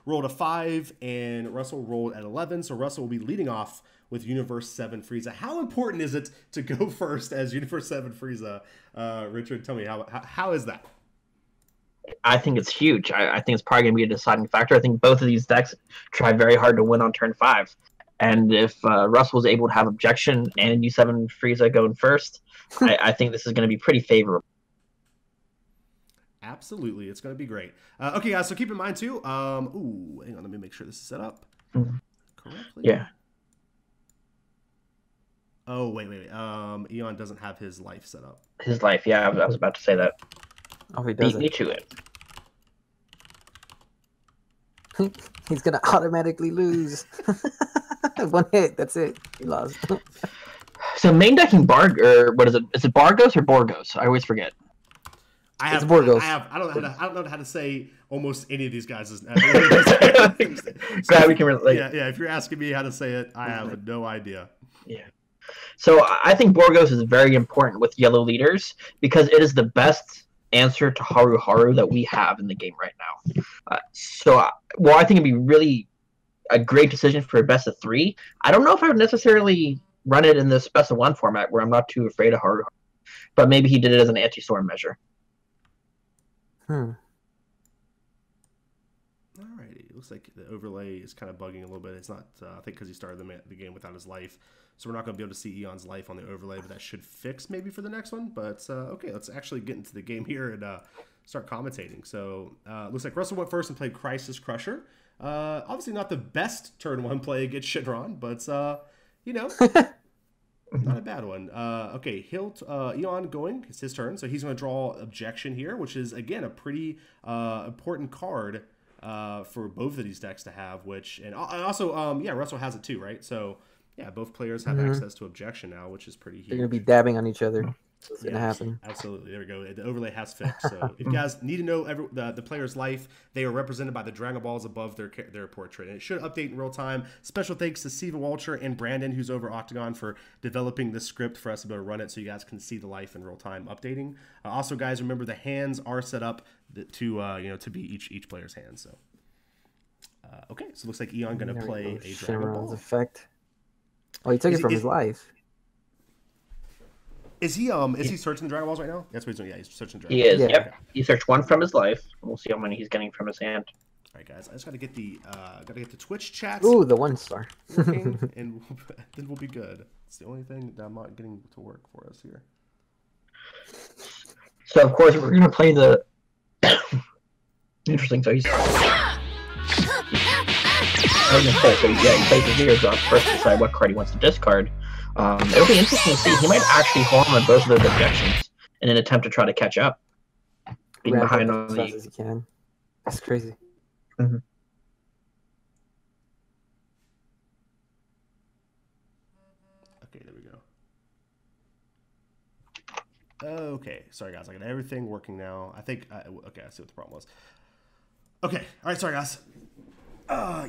rolled a 5, and Russell rolled at 11. So Russell will be leading off with Universe 7 Frieza. How important is it to go first as Universe 7 Frieza? Richard, tell me, how is that? I think it's huge. I think it's probably going to be a deciding factor. I think both of these decks try very hard to win on turn 5. And if Russell was able to have Objection and U7 Frieza going first, I think this is going to be pretty favorable. Absolutely. It's going to be great. Okay, guys, so keep in mind, too. Ooh, hang on. Let me make sure this is set up correctly. Yeah. Oh, wait. Eon doesn't have his life set up. His life, yeah. I was about to say that. Oh, he doesn't. Beat me to it. He's going to automatically lose. 1 hit, that's it. He lost. So main decking what is it? Is it Bargos or Borgos? I always forget. It's Borgos. I don't know how to say almost any of these guys' Glad we can relate. Yeah. If you're asking me how to say it, I have no idea. Yeah. So I think Borgos is very important with yellow leaders because it is the best answer to Haru Haru that we have in the game right now. I think it'd be really a great decision for a best of 3. I don't know if I would necessarily run it in this best of 1 format where I'm not too afraid of Haru Haru, but maybe he did it as an anti-storm measure. Alrighty, it looks like the overlay is kind of bugging a little bit. It's not, I think, because he started the game without his life, so we're not going to be able to see Eon's life on the overlay, but that should fix maybe for the next one. But okay, let's actually get into the game here and start commentating. So looks like Russell went first and played Crisis Crusher. Obviously not the best turn 1 play against Shenron, but not a bad one. Okay, Eon going. It's his turn, so he's going to draw Objection here, which is, again, a pretty important card for both of these decks to have, and also, Russell has it too, right? So, yeah, both players have access to Objection now, which is pretty huge. They're going to be dabbing on each other. What's going to happen? Absolutely. There we go. The overlay has fixed. So if you guys need to know the player's life, they are represented by the Dragon Balls above their portrait. And it should update in real time. Special thanks to Steven Walcher and Brandon, who's over Octagon, for developing this script for us to be able to run it so you guys can see the life in real time updating. Also, guys, remember the hands are set up to be each player's hands. So okay, so it looks like Eon going to play a Dragon Ball. Effect. Oh, he took it from his life. Is he searching the Dragon Balls right now? That's what he's doing. Yeah, he's searching Dragon Balls. He is. Yeah. Yep. He searched 1 from his life. We'll see how many he's getting from his hand. All right, guys. I just got to get the Twitch chat. Ooh, the 1-star. Working, and then we'll be good. It's the only thing that I'm not getting to work for us here. So of course we're gonna play the. Interesting. So he's. He plays the zero drop first to decide what card he wants to discard. It'll be interesting to see. He might actually harm on both of those objections in an attempt to try to catch up. Being behind on as fast as he can. That's crazy. Okay, there we go. Okay, sorry guys, I got everything working now. I think, okay, I see what the problem was. Okay, all right, sorry guys.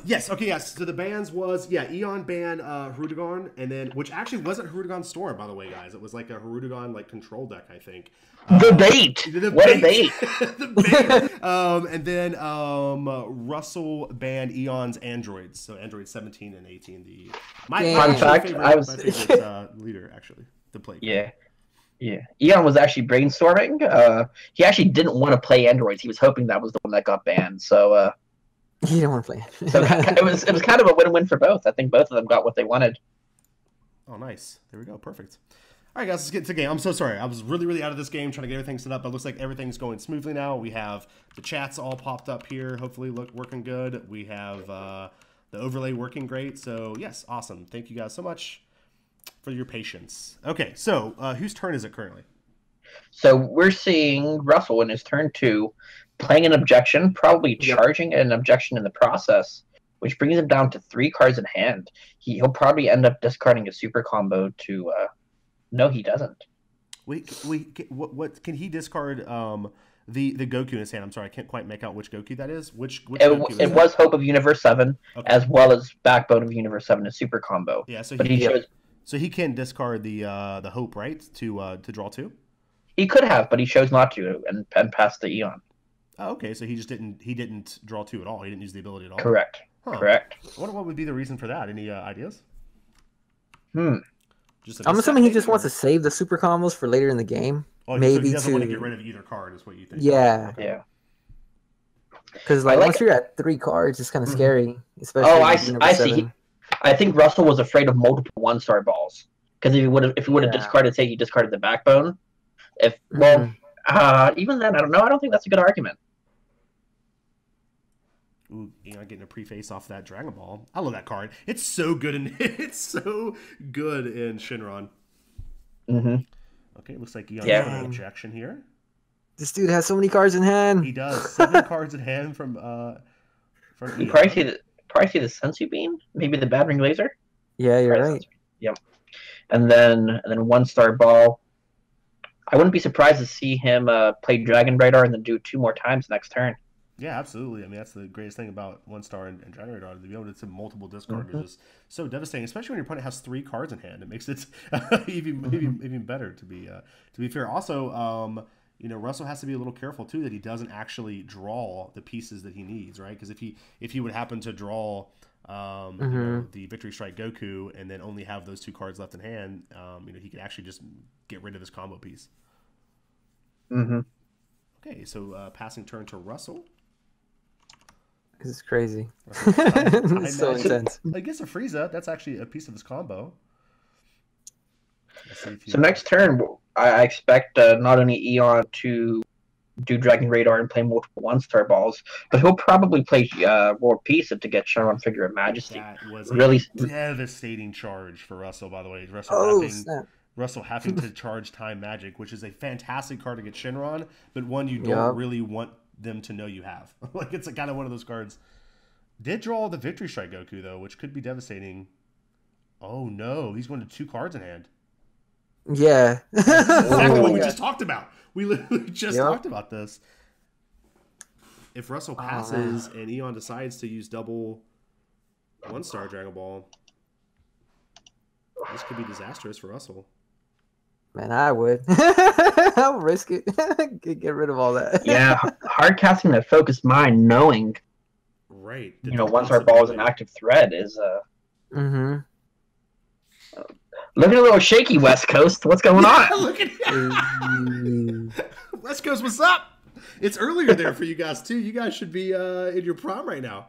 Yes, okay, yes. So the bans was, Eon ban Hirudegarn, and then, which actually wasn't Hirudegarn Storm, by the way, guys. It was like a Hirudegarn control deck, I think. The bait! What a bait! The bait! And then Russell banned Eon's androids, so androids 17 and 18. My favorite leader, actually, to play. Yeah. Eon was actually brainstorming. He actually didn't want to play androids. He was hoping that was the one that got banned, so... You don't want to play it. So it was kind of a win-win for both. I think both of them got what they wanted. Oh, nice. There we go. Perfect. All right, guys, let's get into the game. I'm so sorry. I was really out of this game trying to get everything set up, but it looks like everything's going smoothly now. We have the chats all popped up here. Hopefully working good. We have the overlay working great. So, yes, awesome. Thank you guys so much for your patience. Okay, so whose turn is it currently? So we're seeing Russell in his turn 2. Playing an objection, probably charging an objection in the process, which brings him down to 3 cards in hand. He'll probably end up discarding a super combo to. No, he doesn't. Wait, what can he discard? The Goku in his hand. I'm sorry, I can't quite make out which Goku that is. Which it was Hope of Universe 7, as well as Backbone of Universe 7, a super combo. Yeah, so so he can discard the Hope, right, to draw 2. He could have, but he chose not to, and passed the Eon. Oh, okay, so he didn't draw 2 at all. He didn't use the ability at all. Correct. Huh. Correct. I wonder what would be the reason for that. Any ideas? Just I'm assuming he just or... wants to save the super combos for later in the game. Oh, maybe so he doesn't to want to get rid of either card, is what you think? Yeah. Okay. Yeah. Because like once you're at 3 cards, it's kind of scary, especially. Oh, I see. I think Russell was afraid of multiple 1-star balls because if he would have discarded, say he discarded the backbone. Even then, I don't know. I don't think that's a good argument. Ooh, getting a pre-face off that Dragon Ball. I love that card. It's so good in Shenron. Okay, looks like Eon has an objection here. This dude has so many cards in hand. He does. 7 cards in hand from You probably see the Sensu Beam, maybe the Bad Ring Laser. Yeah, you're right. Yep. And then 1-star ball. I wouldn't be surprised to see him play Dragon Radar and then do 2 more times next turn. Yeah, absolutely. I mean, that's the greatest thing about 1-star and Dragon Radar. To be able to multiple discard is just so devastating, especially when your opponent has 3 cards in hand. It makes it even better. To be fair, also, Russell has to be a little careful too that he doesn't actually draw the pieces that he needs, right? Because if he would happen to draw the Victory Strike Goku and then only have those 2 cards left in hand, he could actually just get rid of his combo piece. Okay, so passing turn to Russell. This is crazy. It's so intense. I guess a Frieza, that's actually a piece of his combo. So next turn, I expect not only Eon to do Dragon Radar and play multiple 1-star balls, but he'll probably play War Pizza to get Shenron Figure of Majesty. That was really a devastating charge for Russell, by the way. Russell having to charge Time Magic, which is a fantastic card to get Shenron, but one you don't really want them to know you have. Like, it's kind of one of those cards. Did draw the Victory Strike Goku, though, which could be devastating. Oh, no. He's going to 2 cards in hand. Yeah. Exactly what we just talked about. We literally just talked about this. If Russell passes and Eon decides to use double 1-star Dragon Ball, this could be disastrous for Russell. Man, I would. I'll risk it. Get rid of all that. Yeah, hard casting that focused mind, knowing, right? 1-star ball is an active threat is. Mm-hmm. Looking a little shaky, West Coast. What's going on? Look at you. West Coast, what's up? It's earlier there for you guys too. You guys should be in your prime right now.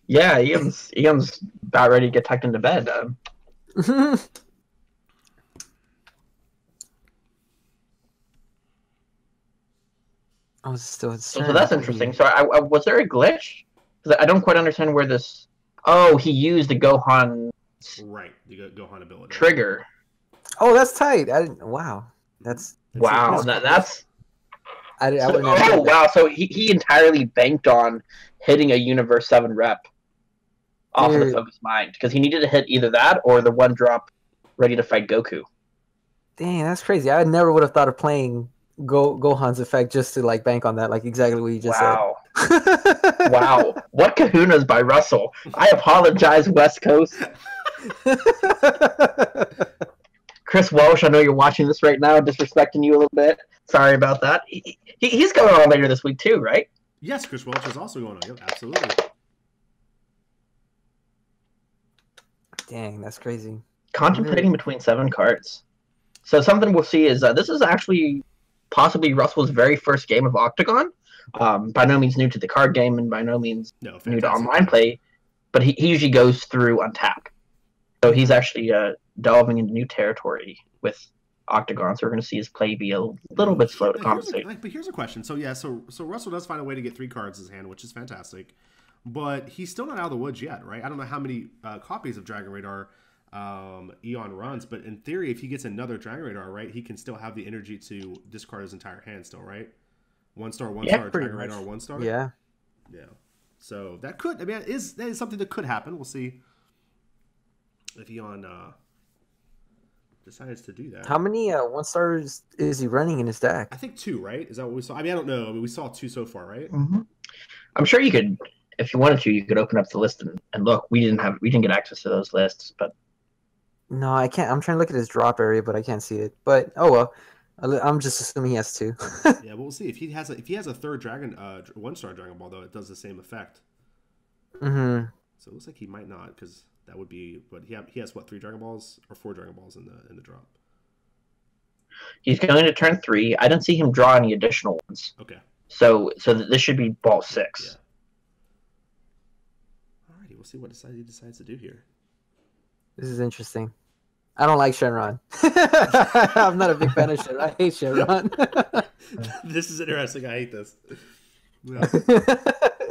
Yeah, Eon's about ready to get tucked into bed. So that's interesting. So was there a glitch? Because I don't quite understand where this. Oh, he used the Gohan. Right, the Gohan ability. Trigger. Oh, that's tight. I didn't. Wow, that's. Wow, that's. Oh wow! So he entirely banked on hitting a Universe 7 rep off of the Focus Mind because he needed to hit either that or the 1-drop ready to fight Goku. Dang, that's crazy. I never would have thought of playing Gohan's effect just to like bank on that, like exactly what you just said. Wow. What kahunas by Russell. I apologize, West Coast. Chris Walsh, I know you're watching this right now, disrespecting you a little bit. Sorry about that. He's going on later this week too, right? Yes, Chris Walsh is also going on. Yep, absolutely. Dang, that's crazy. Contemplating between 7 cards. So something we'll see is this is actually possibly Russell's very first game of Octagon. By no means new to the card game and by no means new to online play, but he usually goes through untap. So he's actually delving into new territory with Octagon, so we're going to see his play be a little bit slow to compensate. But here's a question. So Russell does find a way to get 3 cards in his hand, which is fantastic. But he's still not out of the woods yet, right? I don't know how many copies of Dragon Radar Eon runs, but in theory, if he gets another Dragon Radar, right, he can still have the energy to discard his entire hand still, right? 1-star, 1-star, Dragon Radar, 1-star? Yeah. Yeah. So that could, that is something that could happen. We'll see if Eon decides to do that. How many 1-stars is he running in his deck? I think 2, right? Is that what we saw? I mean, I don't know. I mean, we saw 2 so far, right? Mm-hmm. I'm sure you could, if you wanted to, you could open up the list and look. We didn't get access to those lists, but no, I can't. I'm trying to look at his drop area, but I can't see it. But oh well. I'm just assuming he has 2. Yeah, but we'll see if he has a third dragon 1-star Dragon Ball though. It does the same effect. Mm-hmm. So it looks like he might not because that would be. But he has what 3 Dragon Balls or 4 Dragon Balls in the drop. He's going to turn 3. I didn't see him draw any additional ones. Okay. So this should be ball 6. Yeah. Alrighty, we'll see what he decides to do here. This is interesting. I don't like Shenron. I'm not a big fan of Shenron. I hate Shenron. This is interesting. I hate this. Yeah.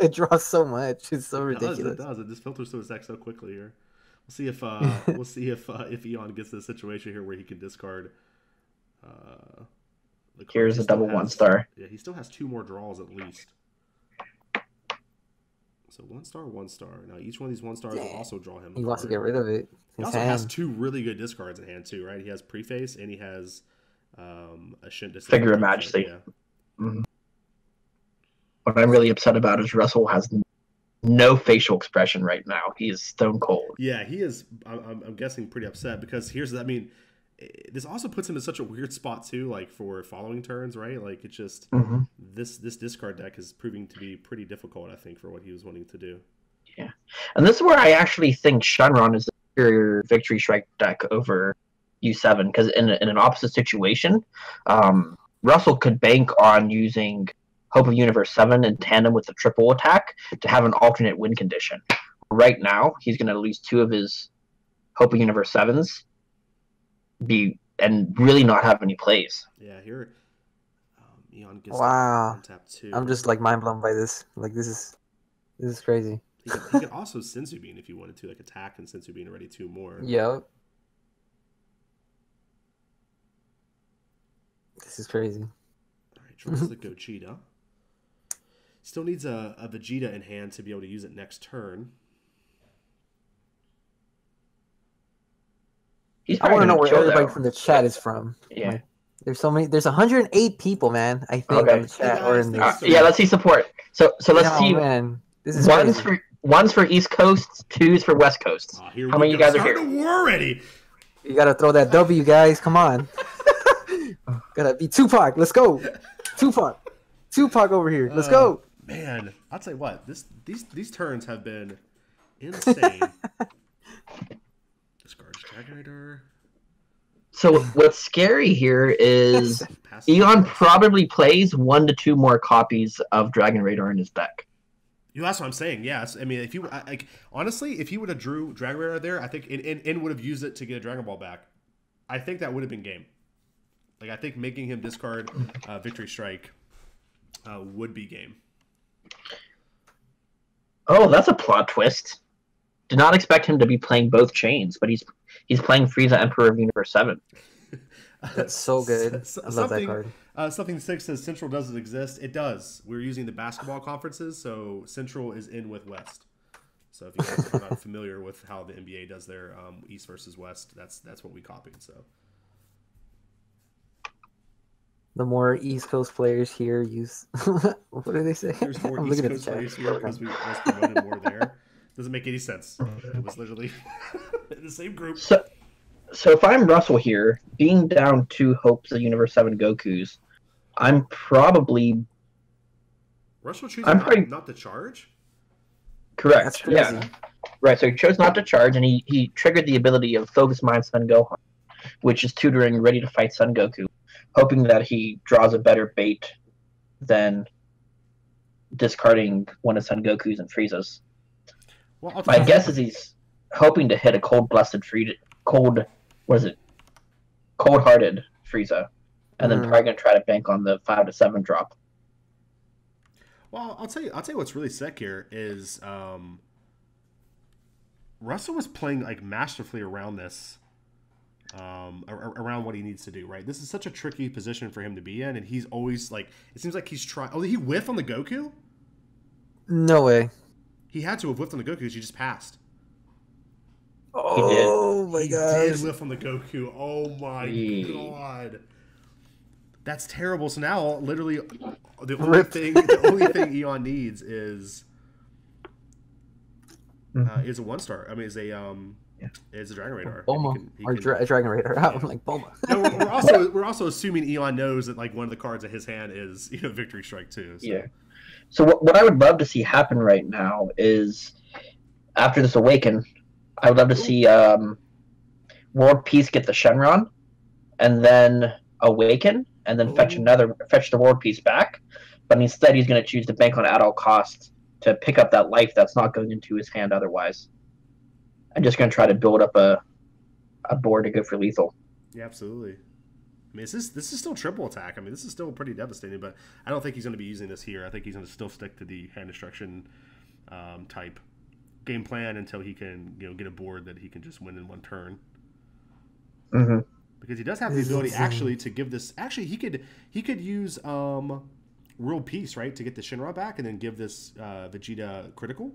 It draws so much. It's so ridiculous. It does. It just filters through his deck so quickly here. We'll see if Eon gets to a situation here where he can discard. Here's a double 1-star. Yeah, he still has 2 more draws at least. So 1-star, 1-star. Now each one of these 1-stars will also draw him. He wants to get rid of it. He also has 2 really good discards in hand too, right? He has Preface and he has a Figure of Majesty. Yeah. Mm-hmm. What I'm really upset about is Russell has no facial expression right now. He is stone cold. Yeah, he is. I'm guessing pretty upset because this also puts him in such a weird spot too, like for following turns, right? Like it's just this discard deck is proving to be pretty difficult, I think, for what he was wanting to do. Yeah, and this is where I actually think Shenron is the superior Victory Strike deck over U7 because in an opposite situation, Russell could bank on using Hope of Universe 7 in tandem with the triple attack to have an alternate win condition. Right now, he's going to lose 2 of his Hope of Universe 7s. And really not have any plays. Yeah, here Eon gets tap 2. I'm just like mind blown by this. Like this is crazy. He could also Senzu Bean if you wanted to, like attack and Senzu Bean already 2 more. Yep. This is crazy. All right, draws the Gogeta. Still needs a Vegeta in hand to be able to use it next turn. I want to know where everybody from the chat is from. Yeah. Like, there's so many. There's 108 people, man. I think on the chat or in this. Yeah, let's see support. So let's see. Man, this is one's for East Coast, 2's for West Coast. How many of you guys are here? War already. You gotta throw that W, guys. Come on. Gotta be Tupac. Let's go. Tupac over here. Let's go. Man, I'll tell you what. These turns have been insane. Discards Dragonitor. So what's scary here is Eon probably plays 1 to 2 more copies of Dragon Radar in his deck. That's what I'm saying. Yes, I mean, if you honestly, if he would have drew Dragon Radar there, I think and would have used it to get a Dragon Ball back, I think that would have been game. Like I think making him discard Victory Strike would be game. Oh, that's a plot twist. Did not expect him to be playing both chains, but he's playing Frieza, Emperor of Universe 7. That's so good. I love that card. Something 6 says Central doesn't exist. It does. We're using the basketball conferences, so Central is in with West. So if you guys are not familiar with how the NBA does their East versus West, that's what we copied. So the more East Coast players here use what do they say? There's more East Coast players here because we promoted more there. Doesn't make any sense. It was literally in the same group. So if I'm Russell here, being down 2 Hopes of Universe 7 Gokus, I'm probably... Russell choosing not to charge? Correct. That's crazy. Yeah. Right, so he chose not to charge, and he triggered the ability of Focus Mind Sun Gohan, which is tutoring Ready to Fight Son Goku, hoping that he draws a better bait than discarding one of Son Goku's and Frieza's. Well, my guess is he's hoping to hit a cold-hearted Frieza, and then probably gonna try to bank on the 5 to 7 drop. Well, I'll tell you what's really sick here is Russell was playing like masterfully around this, around what he needs to do. Right, this is such a tricky position for him to be in, and he's always like, it seems like he's trying. Oh, did he whiff on the Goku? No way. He had to have whiffed on the Goku because he just passed. Oh my god! He did whiff on the Goku. Oh my god. That's terrible. So now, literally, the only thing Eon needs is a 1-star. I mean, is a It's a Dragon Radar. Boma or Dragon Radar. I'm like Boma. No, we're also assuming Eon knows that like one of the cards in his hand is Victory Strike too. So. Yeah. So what I would love to see happen right now is after this Awaken, I would love to see World Peace get the Shenron, and then Awaken, and then fetch the World Peace back. But instead, he's going to choose to bank on at all costs to pick up that life that's not going into his hand otherwise. I'm just going to try to build up a board to go for lethal. Yeah, absolutely. I mean, this is still triple attack. I mean, this is still pretty devastating, but I don't think he's going to be using this here. I think he's going to still stick to the hand destruction type game plan until he can get a board that he can just win in one turn. Mm-hmm. Because he does have the ability actually to give this. Actually, he could use World Peace, right, to get the Shenron back, and then give this Vegeta critical.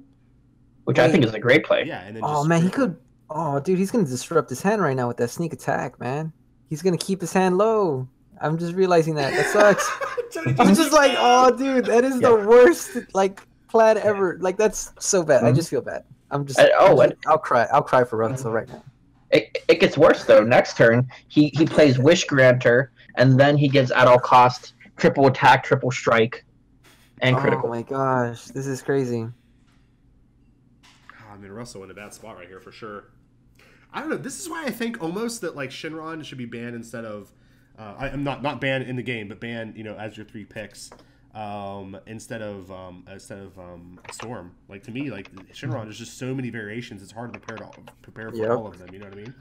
Which I think is a great play. Yeah, and then he could. Oh, dude, he's gonna disrupt his hand right now with that sneak attack, man. He's gonna keep his hand low. I'm just realizing that. That sucks. I'm just like, oh, dude, that is the worst plan ever. Like, that's so bad. I just feel bad. I'll cry. I'll cry for Russell right now. It gets worse though. Next turn, he plays Wish Granter, and then he gives at all cost triple attack, triple strike, and critical. Oh my gosh, this is crazy. I mean, Russell in a bad spot right here for sure. I don't know. This is why I think almost that like Shenron should be banned instead of. I'm not banned in the game, but banned as your 3 picks instead of Storm. Like to me, like Shenron, there's just so many variations. It's hard to prepare for all of them. You know what I mean?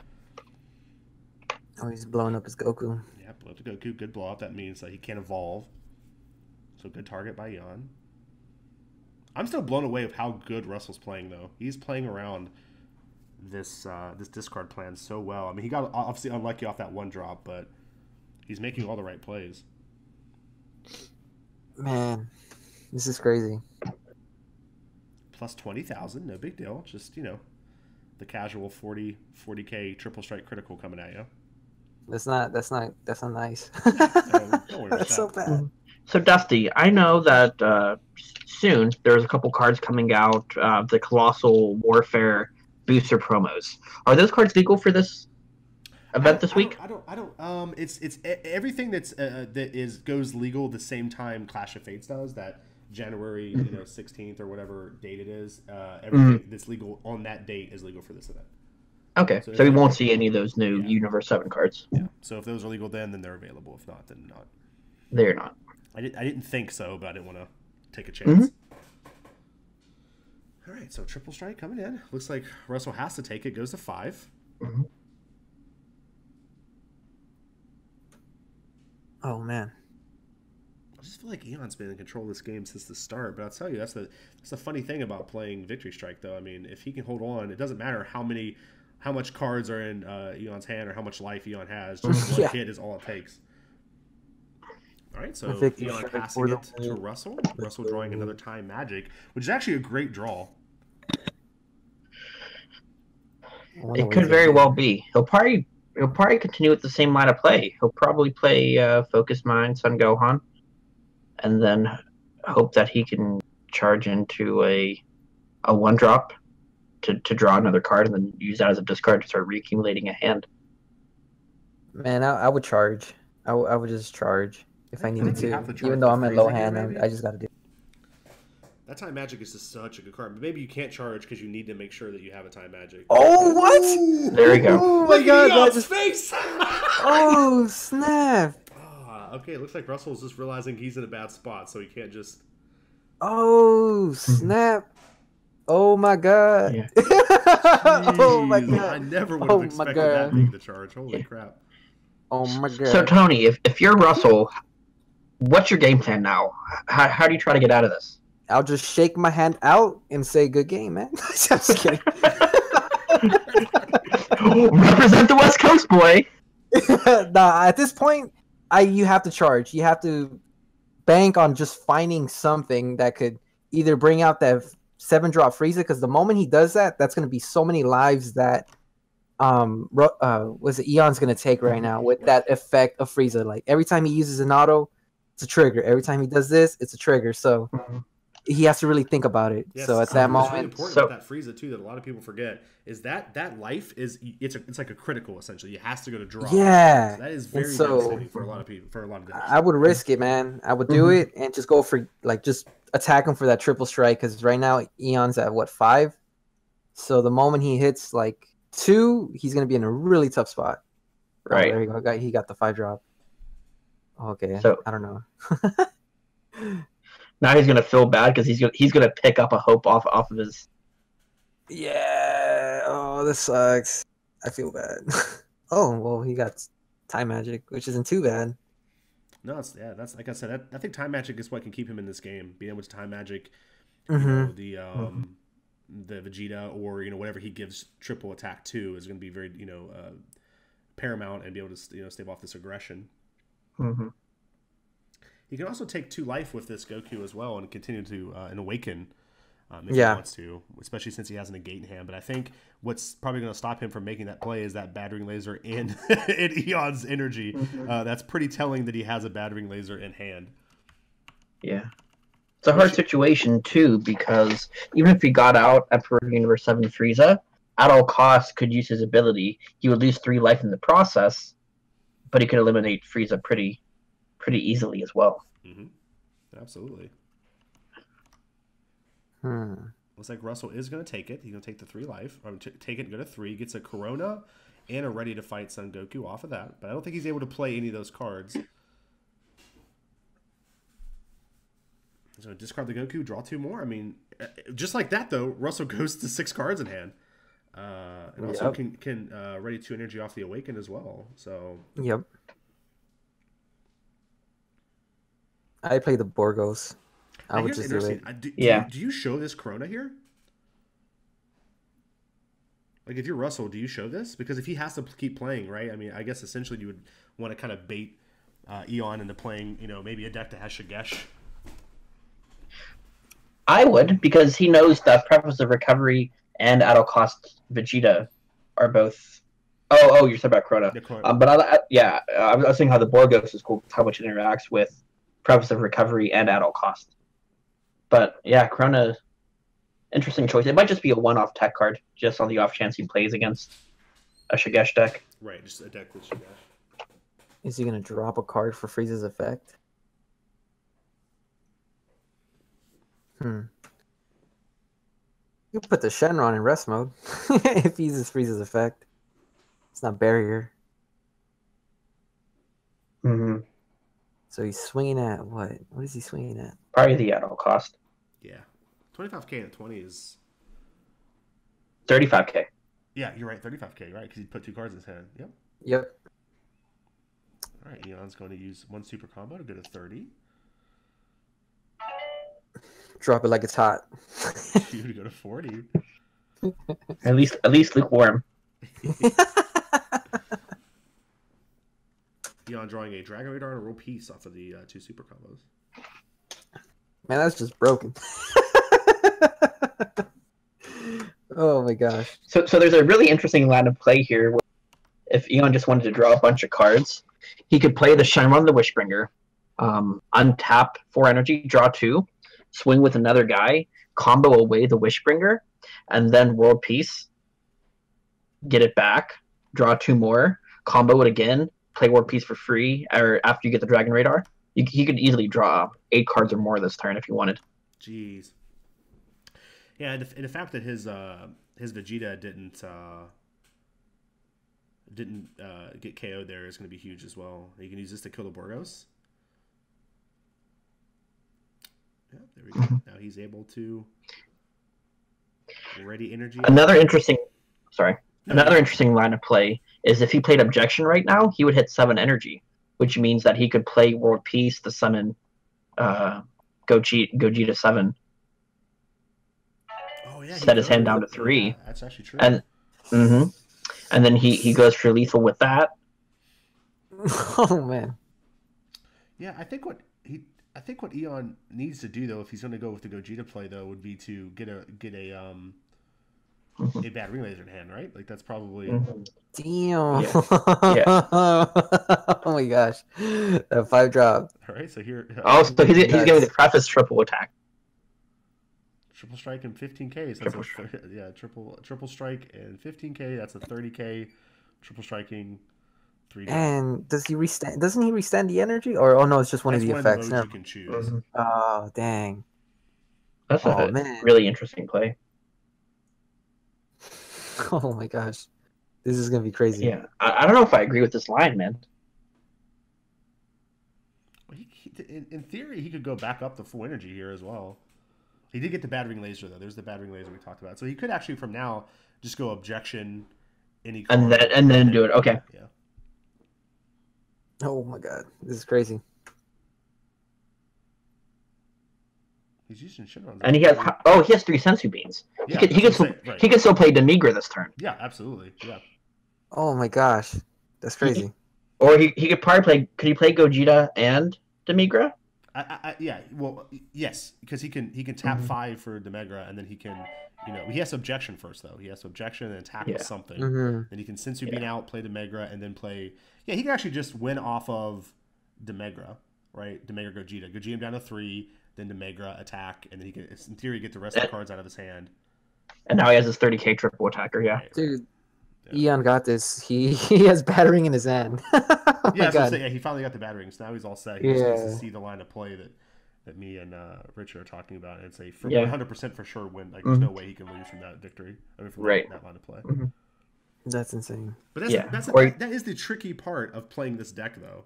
Oh, he's blowing up his Goku. Yeah, blow up the Goku. Good blow up. That means that he can't evolve. So good target by Eon. I'm still blown away with how good Russell's playing, though. He's playing around this discard plan so well. I mean, he got obviously unlucky off that one drop, but he's making all the right plays. Man, this is crazy. Plus 20,000, no big deal. Just, the casual 40K triple strike critical coming at you. That's not nice. Don't worry about That's so bad. So Dusty, I know that soon there's a couple cards coming out, the Colossal Warfare booster promos. Are those cards legal for this event this week? I don't. It's everything that goes legal the same time Clash of Fates does. That January 16th or whatever date it is. Everything that's legal on that date is legal for this event. Okay, so we won't see any of those new Universe 7 cards. Yeah. So if those are legal, then they're available. If not, then not. They're not. I didn't think so, but I didn't want to take a chance. All right, so triple strike coming in. Looks like Russell has to take it. Goes to 5. Oh man, I just feel like Eon's been in control of this game since the start. But I'll tell you, that's the funny thing about playing Victory Strike, though. I mean, if he can hold on, it doesn't matter how much cards are in Eon's hand or how much life Eon has. Just one hit is all it takes. All right, so Eon passing it to Russell. Russell drawing another Time Magic, which is actually a great draw. It could very well be. He'll probably continue with the same line of play. He'll probably play Focus Mind, Sun Gohan, and then hope that he can charge into a 1-drop to draw another card, and then use that as a discard to start reaccumulating a hand. Man, I would charge. I would just charge if I needed to. Even though I'm at low hand, I just got to do it. That Time Magic is just such a good card. But maybe you can't charge because you need to make sure that you have a Time Magic. Oh, what? There we go. Oh, my God. Eon's face! Oh, snap. Okay, it looks like Russell's just realizing he's in a bad spot, so he can't just... Oh, snap. Oh, my God. Yeah. Oh, my God. I never would have expected that being the charge. Holy crap. Oh, my God. So, Tony, if you're Russell, what's your game plan now? How do you try to get out of this? I'll just shake my hand out and say, good game, man. Just kidding. Represent the West Coast, boy. Nah, at this point, you have to charge. You have to bank on just finding something that could either bring out that 7-drop Frieza, because the moment he does that, that's going to be so many lives that Eon's going to take right now with that effect of Frieza. Like, every time he uses an auto, it's a trigger. Every time he does this, it's a trigger. So he has to really think about it. Yes, so at that what's moment, really important about that Frieza too that a lot of people forget is that life is it's like a critical essentially. It has to go to draw. Yeah, so that is very devastating for a lot of people. For a lot of decks. I would risk it, man. I would do it and just go for like just attack him for that triple strike because right now Eon's at what 5. So the moment he hits like 2, he's gonna be in a really tough spot. Right. Oh, there you go. He got the 5 drop. Okay. So I don't know. now he's gonna feel bad because he's gonna pick up a hope off of his. Yeah. Oh, this sucks. I feel bad. Oh well, he got time magic, which isn't too bad. No, that's like I said. I think time magic is what can keep him in this game. Being able to time magic, the Vegeta or whatever he gives triple attack to is going to be very paramount and be able to stave off this aggression. Mm-hmm. He can also take 2 life with this Goku as well and continue to and awaken if he wants to, especially since he has a negate in hand. But I think what's probably going to stop him from making that play is that battering laser in Eon's energy. That's pretty telling that he has a battering laser in hand. Yeah. It's a hard situation, too, because even if he got out Emperor Universe 7 Frieza, at all costs could use his ability. He would lose 3 life in the process, but he could eliminate Frieza pretty easily as well. Absolutely. Looks like Russell is going to take it. He's going to take the 3 life. Or take it and go to 3. Gets a Corona and a Ready to Fight Son Goku off of that. But I don't think he's able to play any of those cards. So discard the Goku, draw 2 more. I mean, just like that, though, Russell goes to 6 cards in hand. And also can ready 2 energy off the Awaken as well. So Yep. I play the Borgos. I would just do it. Do you show this Corona here? Like, if you're Russell, do you show this? Because if he has to keep playing, right? I mean, I guess essentially you would want to kind of bait Eon into playing, maybe a deck that has Shigesh. I would, because he knows that Preface of Recovery and At All Cost Vegeta are both. Oh, you're talking about Corona. But I was saying how the Borgos is cool, how much it interacts with Preface of Recovery and At All Cost. But yeah, Corona, interesting choice. It might just be a one-off tech card, just on the off chance he plays against a Shigesh deck. Right, just a deck with Shigesh. Is he gonna drop a card for Frieza's effect? You put the Shenron in rest mode if he uses Frieza's effect. It's not barrier. So he's swinging at what? What is he swinging at? Probably the At All Cost. Yeah. 25k and 20 is... 35k. Yeah, you're right. 35k, right? Because he put 2 cards in his hand. Yep. All right, Eon's going to use 1 super combo to go to 30. Drop it like it's hot. You to go to 40. At least lukewarm. Eon drawing a Dragon Radar and a World Peace off of the 2 super combos. Man, that's just broken. Oh my gosh. So there's a really interesting line of play here. Where if Eon just wanted to draw a bunch of cards, he could play the Shenron the Wishbringer, untap 4 energy, draw 2, swing with another guy, combo away the Wishbringer, and then World Peace, get it back, draw 2 more, combo it again, play World Peace for free, or after you get the Dragon Radar. He could easily draw 8 cards or more this turn if he wanted. Jeez. Yeah, and the fact that his Vegeta didn't get KO'd there is going to be huge as well. You can use this to kill the Borgos. Yeah, there we go. Now he's able to ready energy. Another interesting line of play is if he played Objection right now, he would hit 7 energy, which means that he could play World Peace to summon Gogeta 7. Oh yeah, set his hand down to 3. Yeah, that's actually true. And and then he goes for lethal with that. Oh man. Yeah, I think what Eon needs to do though, if he's going to go with the Gogeta play though, would be to get a battery laser in hand, right? Like that's probably. Damn. Yeah. Oh my gosh, that 5 drop. All right, so here. So he's getting the Preface triple attack. Triple strike and 15k. So Triple triple strike and 15k. That's a 30k. Triple striking, 3. And does he restand? Doesn't he restand the energy? Or no, it's just one of the effects. Modes you can choose. Oh dang! That's a really interesting play. Oh my gosh, this is gonna be crazy. Yeah, I don't know if I agree with this line, man. Well, in theory, he could go back up the full energy here as well. He did get the battering laser though. There's the battering laser we talked about. So he could actually from now just go objection, any card, and then do it. Okay. Yeah. Oh my god, this is crazy. He's using Shenron. And he has 3 sensu beans. Yeah, he could still play Demigra this turn. Yeah, absolutely. Yeah. Oh my gosh, that's crazy. Or he could probably play. Could he play Gogeta and Demigra? Yeah. Well, yes, because he can tap 5 for Demigra, and then he can, he has objection first though. He has objection and attack with something. Then he can sensu bean out, play Demigra, and then play. Yeah, he can actually just win off of Demigra, right? Demigra Gogeta. Gogeta him down to 3. Then Demigra attack, and then he can, in theory, get the rest of the cards out of his hand. And now he has his 30k triple attacker, yeah. Dude, Eon got this. He has battering in his hand. Oh yeah, so he finally got the battering, so now he's all set. He just needs to see the line of play that me and Richard are talking about, and say 100% for sure win. Like, there's no way he can lose from that victory. I mean, from that line of play. That's insane. But that is the tricky part of playing this deck, though.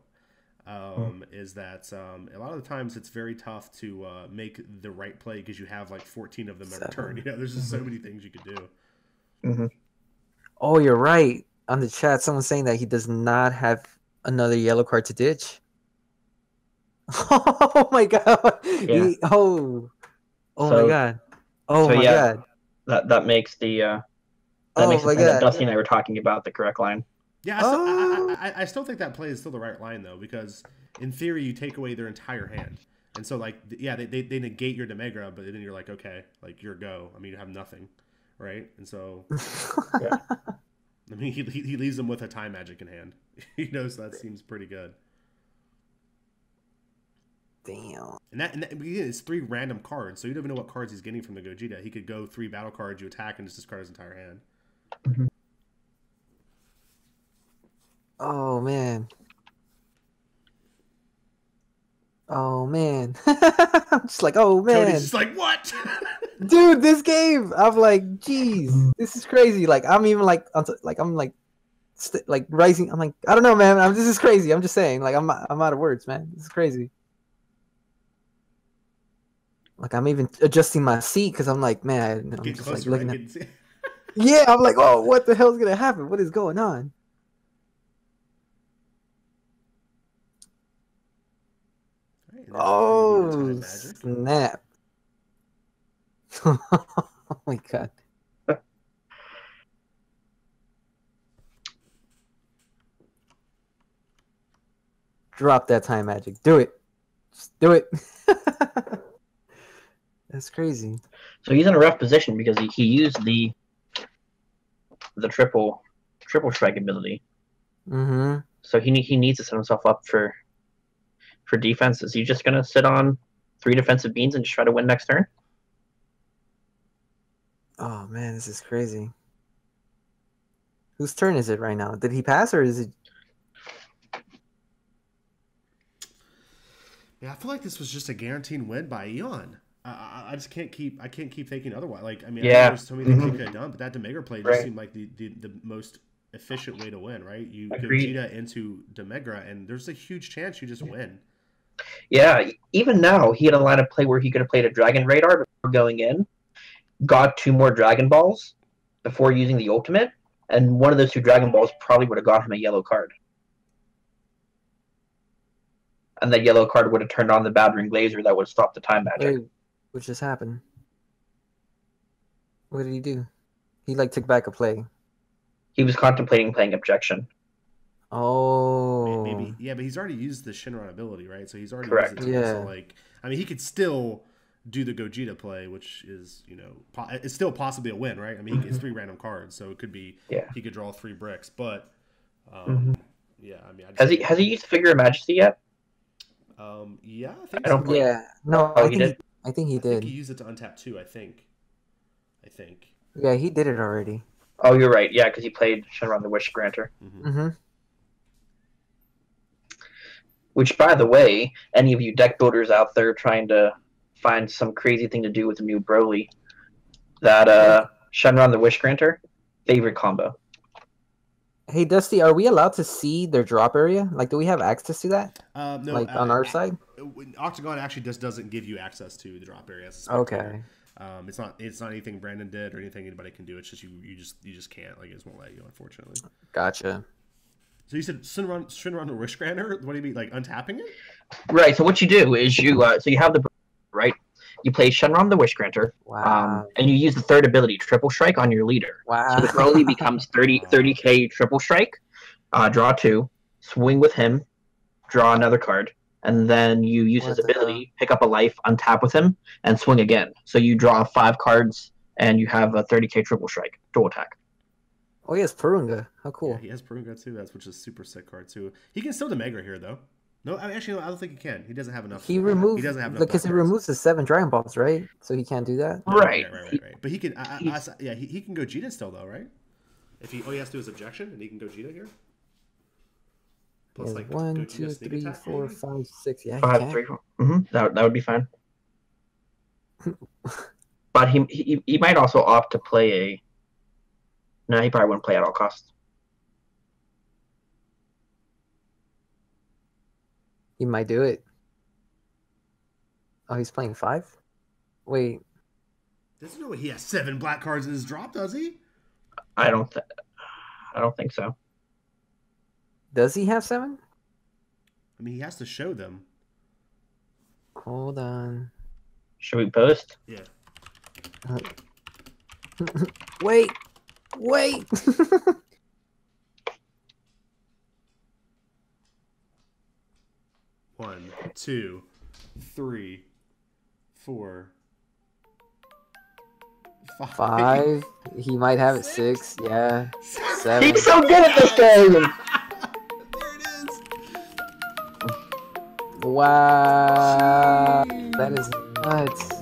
Is that a lot of the times it's very tough to make the right play because you have like 14 of them every turn. There's just so many things you could do. Oh, you're right. On the chat, someone's saying that he does not have another yellow card to ditch. Oh my god! Yeah. My god! Oh my god! That makes the thing that Dusty and I were talking about the correct line. Yeah, I still think that play is still the right line though, because in theory you take away their entire hand, and so like they negate your Demigra, but then you're like, okay, like you're go. I mean, you have nothing, right? And so I mean he leaves them with a time magic in hand, so that seems pretty good. Damn. And that it's 3 random cards, so you don't even know what cards he's getting from the Gogeta. He could go 3 battle cards, you attack, and just discard his entire hand. Oh man. I'm just like, oh man. Cody's just like, what? Dude, this game. I'm like, geez, this is crazy. Like, I'm even like, I'm like rising. I'm like, I don't know, man. This is crazy. I'm just saying. Like, I'm out of words, man. This is crazy. Like, I'm even adjusting my seat because I'm like, man, I'm just like looking at. Yeah, I'm like, oh, what the hell's gonna happen? What is going on? Oh, snap. Oh my god. Drop that time magic. Do it. Just do it. That's crazy. So he's in a rough position because he used the triple strike ability. So he needs to set himself up for defense. Is he just gonna sit on 3 defensive beans and just try to win next turn? Oh man, this is crazy. Whose turn is it right now? Did he pass or is it? Yeah, I feel like this was just a guaranteed win by Eon. I just can't keep thinking otherwise. Like, I mean, I know there's so many things he could have done, but that Demigra play just seemed like the most efficient way to win, right? You go Gogeta into Demigra, and there's a huge chance you just win. Yeah, even now, he had a line of play where he could have played a Dragon Radar before going in, got 2 more Dragon Balls before using the ultimate, and one of those 2 Dragon Balls probably would have got him a yellow card. And that yellow card would have turned on the battering laser that would have stopped the time magic. Wait, what just happened? What did he do? He took back a play. He was contemplating playing objection. Oh. Maybe. Yeah, but he's already used the Shenron ability, right? So he's already Correct. used it. Yeah. So I mean, he could still do the Gogeta play, which is, it's still possibly a win, right? I mean, it's 3 random cards, so it could be he could draw 3 bricks, but yeah, I mean, has he used Figure of Majesty yet? Yeah, I think so. Yeah, no, he did. I think he I think did. he used it to untap too. I think. Yeah, he did it already. Oh, you're right. Yeah, because he played Shenron the Wish Granter. Mm-hmm. Which, by the way, any of you deck builders out there trying to find some crazy thing to do with a new Broly, that Shenron the Wish Granter, favorite combo. Hey Dusty, are we allowed to see their drop area? Like, do we have access to that? No, Like on our side? Octagon actually just doesn't give you access to the drop area. As a Okay. It's not anything Brandon did or anything anybody can do. It's just you just can't. Like, it just won't let you, unfortunately. Gotcha. So you said Shenron the Wish Granter? What do you mean, like untapping it? Right. So what you do is you have the right. You play Shenron the Wish Granter, Wow. and you use the third ability, Triple Strike, on your leader. Wow. So the Broly becomes 30k Triple Strike. Draw 2, swing with him, draw another card, and then you use his ability, pick up a life, untap with him, and swing again. So you draw 5 cards, and you have a 30k Triple Strike, dual attack. Oh, he has Purunga. How cool. Yeah, he has Purunga too. Which is a super sick card too. He can still Demegre here though. No, actually, no, I don't think he can. He doesn't have enough. He removes. He doesn't have enough because it removes the 7 Dragon Balls, right? So he can't do that. Right. But he can. He can go Jita still though, right? If he has to do his objection, and he can go Jita here. Plus, like 1, 2, 3, 4, 5, 6. Yeah, 5, 3, 4. That would be fine. But he might also opt to play a. No, he probably wouldn't play at all costs. He might do it. Oh, he's playing 5? Wait. There's no way he has 7 black cards in his drop, does he? I don't think so. Does he have 7? I mean, he has to show them. Hold on. Should we post? Yeah. Wait. 1, 2, 3, 4, 5. He might have it 6. Yeah. 7. He's so good at this game. There it is. Wow. That is nuts.